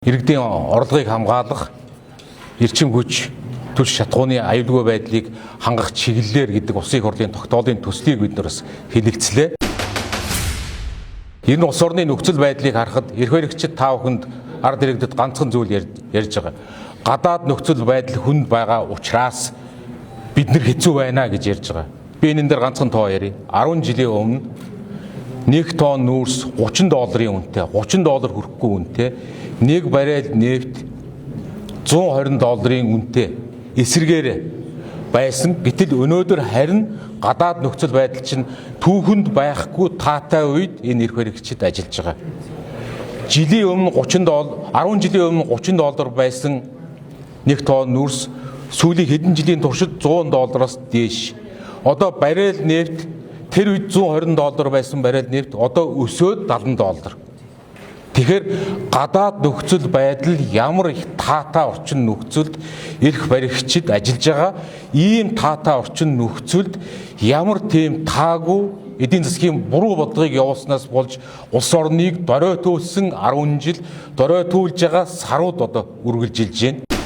Иргэдийн орлогыг хамгаалах, эрчим хүч түлш шатгууны аюулгүй байдлыг хангах чиглэлээр гэдэг Улсын их хурлын тогтоолын төслийг бид нараас хэлэлцлээ. Энэ нь улс орны нөхцөл байдлыг харахад эрх баригчид та бүхэнд ард иргэдэд ганцхан зүйл ярьж байгаа. Гадаад нөхцөл байдал хүнд байгаа учраас бид нар хэцүү байна гэж ярьж байгаа. Би энэ дээр ганцхан тоо ярив. 10 жилийн өмнө 1 тонн нүүрс $30 үнэтэй, $30 хүрэхгүй үнэтэй, 1 баррел нефть $120 үнэтэй эсэргээр байсан. Гэтэл өнөөдөр харин гадаад нөхцөл байдал чинь түүхэнд байхгүй таатай үед энэ эрх баригчид ажиллаж байгаа. Жилийн өмнө $10 жилийн өмнө $30 байсан 1 тонн нүүрс сүүлийн хэдэн жилийн туршид $100-аас дээш. Одоо баррел нефть тэр үед $120 байсан баррел нефть одоо өсөөд $70. Тэгэхээр гадаад нөхцөл байдал ямар их таатай орчин нөхцөлд эрх баригчид ажиллаж байгаа. Ийм таатай орчин нөхцөлд ямар тийм таагүй эдийн засгийн буруу бодлогыг явуулснаас болж улс орныг доройтуулсан 10 жил доройтуулж байгаа сарууд одоо үргэлжилж байна.